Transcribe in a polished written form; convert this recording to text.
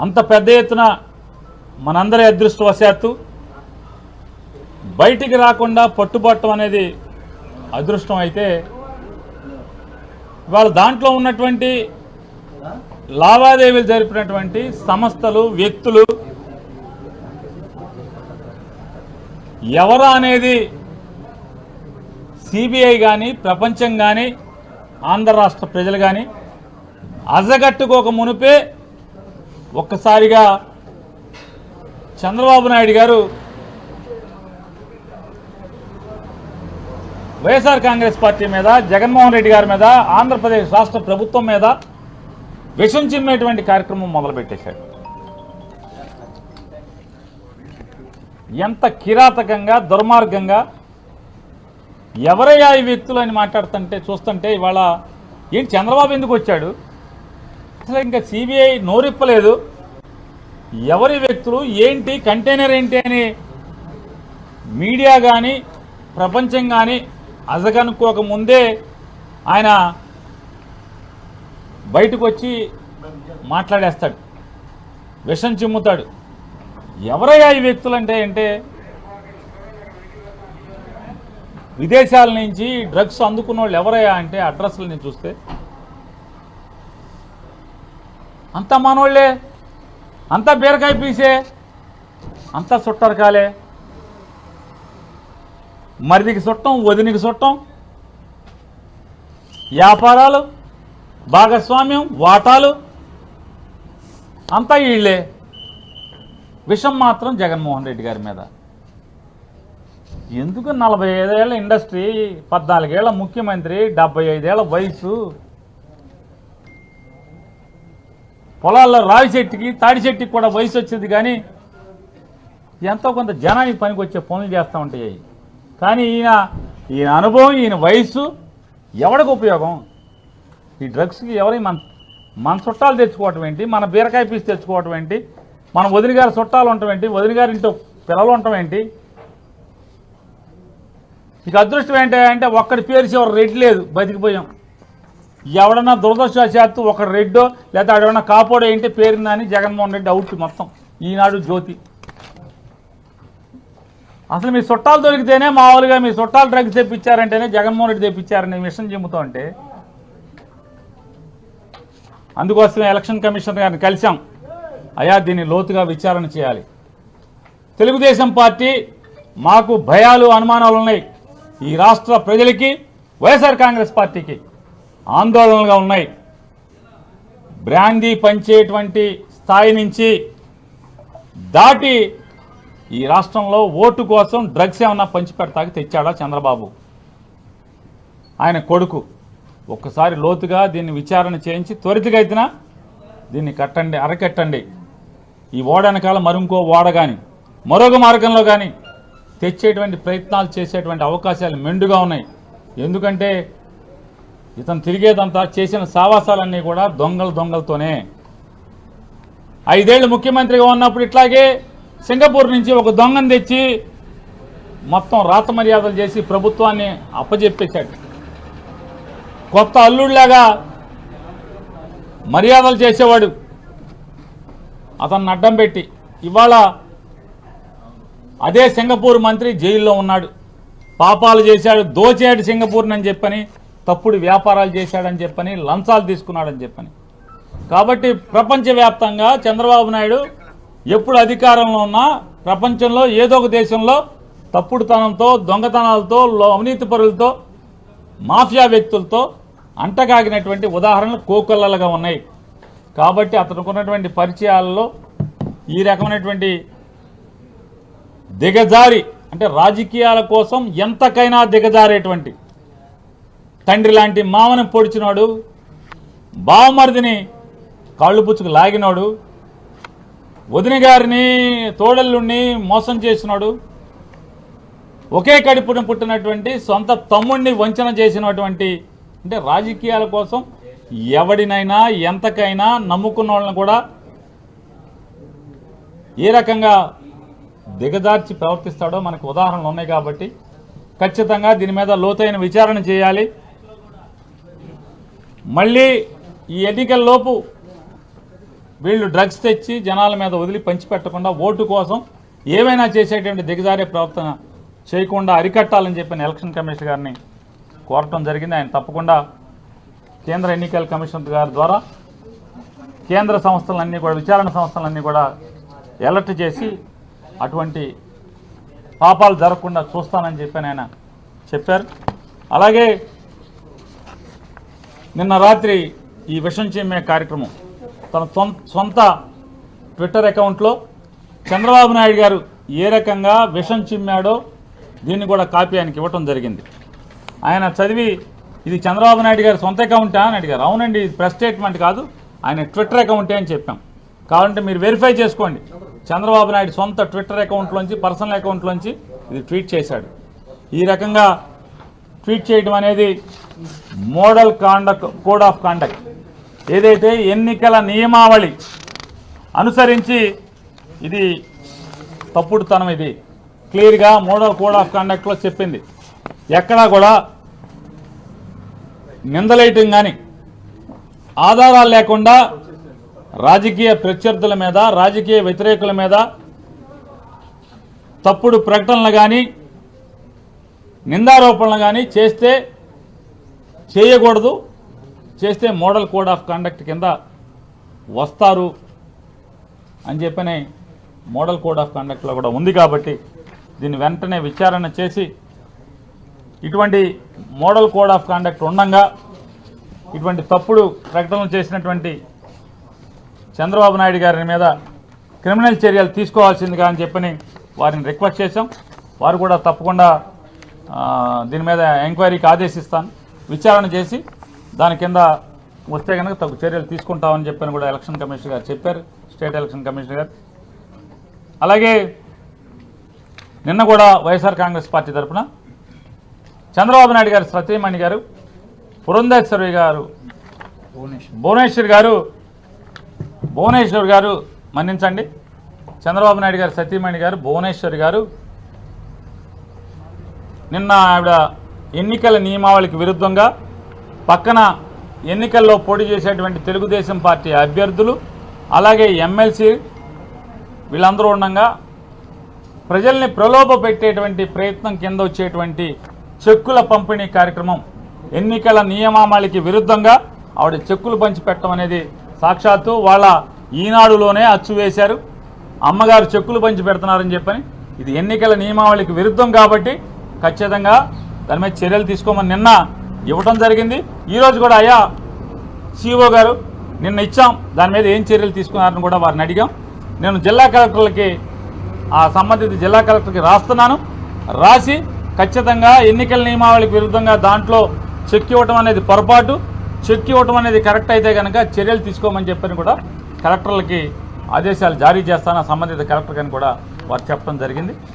అంత పెద్ద ఎత్తున మనందరి అదృష్టవశాత్తు బయటికి రాకుండా పట్టుబట్టం అనేది అదృష్టం అయితే వాళ్ళ దాంట్లో ఉన్నటువంటి లావాదేవీలు జరిపినటువంటి సంస్థలు వ్యక్తులు ఎవరు అనేది సిబిఐ కానీ ప్రపంచం కానీ ఆంధ్ర రాష్ట్ర ప్రజలు కానీ అజగట్టుకోక మునిపే ఒక్కసారిగా చంద్రబాబు నాయుడు గారు వైఎస్ఆర్ కాంగ్రెస్ పార్టీ మీద జగన్మోహన్ రెడ్డి గారి మీద ఆంధ్రప్రదేశ్ రాష్ట్ర ప్రభుత్వం మీద విషం చిమ్మేటువంటి కార్యక్రమం మొదలుపెట్టేశాడు. ఎంత కిరాతకంగా దుర్మార్గంగా ఎవరయ్యా ఈ వ్యక్తులు అని మాట్లాడుతుంటే చూస్తుంటే ఇవాళ ఏంటి చంద్రబాబు ఎందుకు వచ్చాడు, అసలు ఇంకా సిబిఐ నోరిప్పలేదు, ఎవరి వ్యక్తులు ఏంటి కంటైనర్ ఏంటి అని మీడియా కానీ ప్రపంచం కానీ అజగనుకోక ముందే ఆయన బయటకు వచ్చి మాట్లాడేస్తాడు, విషం చిమ్ముతాడు. ఎవరయ్యా ఈ వ్యక్తులు అంటే విదేశాల నుంచి డ్రగ్స్ అందుకున్న వాళ్ళు ఎవరయ్యా అంటే అడ్రస్లు నేను చూస్తే అంతా మనోళ్లే, అంతా బీరకాయ పీసే, అంతా చుట్టరకాలే. మరిదికి చుట్టం, వదినికి చుట్టం, వ్యాపారాలు, భాగస్వామ్యం, వాటాలు అంతా వీళ్ళే. విషం మాత్రం జగన్మోహన్ రెడ్డి గారి మీద. ఎందుకు 45 ఏళ్ల ఇండస్ట్రీ, 14 ఏళ్ల ముఖ్యమంత్రి, 75 ఏళ్ల వయసు, పొలాల్లో రావి చెట్టుకి తాడి చెట్టుకి కూడా వయసు వచ్చింది, కానీ ఎంతో కొంత జనానికి పనికి వచ్చే పనులు చేస్తూ ఉంటాయి. కానీ ఈయన అనుభవం, ఈయన వయసు ఎవరికి ఉపయోగం? ఈ డ్రగ్స్కి ఎవరి మన చుట్టాలు తెచ్చుకోవటం ఏంటి, మన బీరకాయ పీసు తెచ్చుకోవటం ఏంటి, మన వదిన గారి చుట్టాలు ఉండటం ఏంటి, వదిన గారి ఇంట్లో పిల్లలు ఉండటం ఏంటి? ఇక అదృష్టం ఏంటంటే ఒక్కడి పేరు చివరి రెడ్ లేదు, బతికిపోయాం. ఎవడన్నా దురదృష్టవశాత్తు ఒక రెడ్డో లేదా ఎవడన్నా కాపోడో ఏంటి పేరుందని జగన్మోహన్ రెడ్డి అవుట్ మొత్తం ఈనాడు జ్యోతి. అసలు మీ చుట్టాలు దొరికితేనే మామూలుగా మీ చుట్టాలు డ్రగ్స్ తెప్పించారంటేనే జగన్మోహన్ రెడ్డి తెప్పించారనే విషయం చెబుతూ ఉంటే, అందుకోసమే ఎలక్షన్ కమిషనర్ గారిని కలిసాం. అయా దీన్ని లోతుగా విచారణ చేయాలి. తెలుగుదేశం పార్టీ మాకు భయాలు అనుమానాలు ఉన్నాయి, ఈ రాష్ట్ర ప్రజలకి వైఎస్ఆర్ కాంగ్రెస్ పార్టీకి ఆందోళనలుగా ఉన్నాయి. బ్రాందీ పంచేటువంటి స్థాయి నుంచి దాటి ఈ రాష్ట్రంలో ఓటు కోసం డ్రగ్స్ ఏమన్నా పంచిపెడతాకి తెచ్చాడా చంద్రబాబు? ఆయన కొడుకు. ఒక్కసారి లోతుగా దీన్ని విచారణ చేయించి త్వరితగతిన దీన్ని అరకట్టండి. ఈ ఓడనకాల మరింకో ఓడ కానీ మరొక మార్గంలో కానీ తెచ్చేటువంటి ప్రయత్నాలు చేసేటువంటి అవకాశాలు మెండుగా ఉన్నాయి. ఎందుకంటే ఇతను తిరిగేదంతా చేసిన సావాసాలన్నీ కూడా దొంగలతోనే. 5 ఏళ్లు ముఖ్యమంత్రిగా ఉన్నప్పుడు ఇట్లాగే సింగపూర్ నుంచి ఒక దొంగను తెచ్చి మొత్తం రాత మర్యాదలు చేసి ప్రభుత్వాన్ని అప్పజెప్పేశాడు. కొత్త అల్లుడిలాగా మర్యాదలు చేసేవాడు అతన్ని అడ్డం పెట్టి. ఇవాళ అదే సింగపూర్ మంత్రి జైల్లో ఉన్నాడు. పాపాలు చేశాడు, దోచాడు సింగపూర్ని చెప్పని, తప్పుడు వ్యాపారాలు చేశాడని చెప్పని, లంచాలు తీసుకున్నాడని చెప్పని. కాబట్టి ప్రపంచవ్యాప్తంగా చంద్రబాబు నాయుడు ఎప్పుడు అధికారంలో ఉన్నా ప్రపంచంలో ఏదో ఒక దేశంలో తప్పుడుతనంతో, దొంగతనాలతో, అవినీతి పరులతో, మాఫియా వ్యక్తులతో అంటగాగినటువంటి ఉదాహరణలు కోకొల్లలుగా ఉన్నాయి. కాబట్టి అతనుకున్నటువంటి పరిచయాలలో ఈ రకమైనటువంటి దిగజారి, అంటే రాజకీయాల కోసం ఎంతకైనా దిగజారేటువంటి, తండ్రి లాంటి మామను పొడిచినాడు, బావమరిదిని కాళ్ళు పుచ్చుకు లాగినాడు, వదిన గారిని తోడల్లుణ్ణి మోసం చేసినాడు, ఒకే కడుపున పుట్టినటువంటి సొంత తమ్ముడిని వంచన చేసినటువంటి, అంటే రాజకీయాల కోసం ఎవడినైనా ఎంతకైనా నమ్ముకున్న వాళ్ళని కూడా ఏ రకంగా దిగజార్చి ప్రవర్తిస్తాడో మనకు ఉదాహరణలు ఉన్నాయి. కాబట్టి ఖచ్చితంగా దీని మీద లోతైన విచారణ చేయాలి. మళ్ళీ ఈ ఎన్నికల్లోపు వీళ్ళు డ్రగ్స్ తెచ్చి జనాల మీద వదిలి పంచిపెట్టకుండా ఓటు కోసం ఏమైనా చేసేటువంటి దిగజారే ప్రవర్తన చేయకుండా అరికట్టాలని చెప్పిన ఎలక్షన్ కమిషన్ గారిని కోరటం జరిగింది. ఆయన తప్పకుండా కేంద్ర ఎన్నికల కమిషన్ గారి ద్వారా కేంద్ర సంస్థలన్నీ కూడా విచారణ సంస్థలన్నీ కూడా అలర్ట్ చేసి అటువంటి పాపాలు జరగకుండా చూస్తానని చెప్పి ఆయన చెప్పారు. అలాగే నిన్న రాత్రి ఈ విషం చిమ్మే కార్యక్రమం తన సొంత ట్విట్టర్ అకౌంట్లో చంద్రబాబు నాయుడు గారు ఏ రకంగా విషం చిమ్మాడో దీన్ని కూడా కాపీ ఆయనకి ఇవ్వటం జరిగింది. ఆయన చదివి ఇది చంద్రబాబు నాయుడు గారి సొంత అకౌంటా అని అడిగారు. అవునండి, ఇది ప్రెస్ స్టేట్మెంట్ కాదు, ఆయన ట్విట్టర్ అకౌంటే అని చెప్పాం. కావాలంటే మీరు వెరిఫై చేసుకోండి. చంద్రబాబు నాయుడు సొంత ట్విట్టర్ అకౌంట్లోంచి, పర్సనల్ అకౌంట్లోంచి ఇది ట్వీట్ చేశాడు. ఈ రకంగా ట్వీట్ చేయడం అనేది మోడల్ కోడ్ ఆఫ్ కాండక్ట్ ఏదైతే ఎన్నికల నియమావళి అనుసరించి ఇది తప్పుడుతనం. ఇది క్లియర్గా మోడల్ కోడ్ ఆఫ్ కాండక్ట్లో చెప్పింది. ఎక్కడా కూడా నిందలేయటం కానీ ఆధారాలు లేకుండా రాజకీయ ప్రత్యర్థుల మీద, రాజకీయ వ్యతిరేకుల మీద తప్పుడు ప్రకటనలు కానీ నిందారోపణలు కానీ చేస్తే చేయకూడదు, చేస్తే మోడల్ కోడ్ ఆఫ్ కండక్ట్ కింద వస్తారు అని చెప్పని మోడల్ కోడ్ ఆఫ్ కండక్ట్లో కూడా ఉంది. కాబట్టి దీన్ని వెంటనే విచారణ చేసి ఇటువంటి మోడల్ కోడ్ ఆఫ్ కండక్ట్ ఉండగా ఇటువంటి తప్పుడు ప్రకటనలు చేసినటువంటి చంద్రబాబు నాయుడు గారి మీద క్రిమినల్ చర్యలు తీసుకోవాల్సిందిగా అని చెప్పని వారిని రిక్వెస్ట్ చేశాం. వారు కూడా తప్పకుండా దీని మీద ఎంక్వైరీకి ఆదేశిస్తాను, విచారణ చేసి దాని కింద వస్తే కనుక తగు చర్యలు తీసుకుంటామని చెప్పని కూడా ఎలక్షన్ కమిషనర్ గారు చెప్పారు, స్టేట్ ఎలక్షన్ కమిషనర్ గారు. అలాగే నిన్న కూడా వైఎస్ఆర్ కాంగ్రెస్ పార్టీ తరఫున చంద్రబాబు నాయుడు గారు సతీమణి గారు పురంధేశ్వరి గారు భువనేశ్వర్ గారు మన్నించండి, చంద్రబాబు నాయుడు గారు సతీమణి గారు భువనేశ్వరి గారు నిన్న ఆవిడ ఎన్నికల నియమావళికి విరుద్ధంగా పక్కన ఎన్నికల్లో పోటీ చేసేటువంటి తెలుగుదేశం పార్టీ అభ్యర్థులు అలాగే ఎమ్మెల్సీ వీళ్ళందరూ ఉండగా ప్రజల్ని ప్రలోభ పెట్టేటువంటి ప్రయత్నం కింద వచ్చేటువంటి చెక్కుల పంపిణీ కార్యక్రమం ఎన్నికల నియమావళికి విరుద్ధంగా ఆవిడ చెక్కులు పంచిపెట్టడం అనేది సాక్షాత్తు వాళ్ళ ఈనాడులోనే అచ్చు వేశారు. అమ్మగారు చెక్కులు పంచి పెడుతున్నారని చెప్పని ఇది ఎన్నికల నియమావళికి విరుద్ధం కాబట్టి ఖచ్చితంగా దాని మీద చర్యలు తీసుకోమని నిన్న ఇవ్వటం జరిగింది. ఈరోజు కూడా అయ్యా సిఓ గారు నిన్న ఇచ్చాం, దాని మీద ఏం చర్యలు తీసుకున్నారని కూడా వారిని అడిగాం. నేను జిల్లా కలెక్టర్లకి ఆ సంబంధిత జిల్లా కలెక్టర్కి రాస్తున్నాను, రాసి ఖచ్చితంగా ఎన్నికల నియమావళికి విరుద్ధంగా దాంట్లో చెక్ ఇవ్వటం అనేది పొరపాటు, చెక్ ఇవ్వటం అనేది కరెక్ట్ అయితే కనుక చర్యలు తీసుకోమని చెప్పని కూడా కలెక్టర్లకి ఆదేశాలు జారీ చేస్తాను, సంబంధిత కలెక్టర్ అని కూడా వారు చెప్పడం జరిగింది.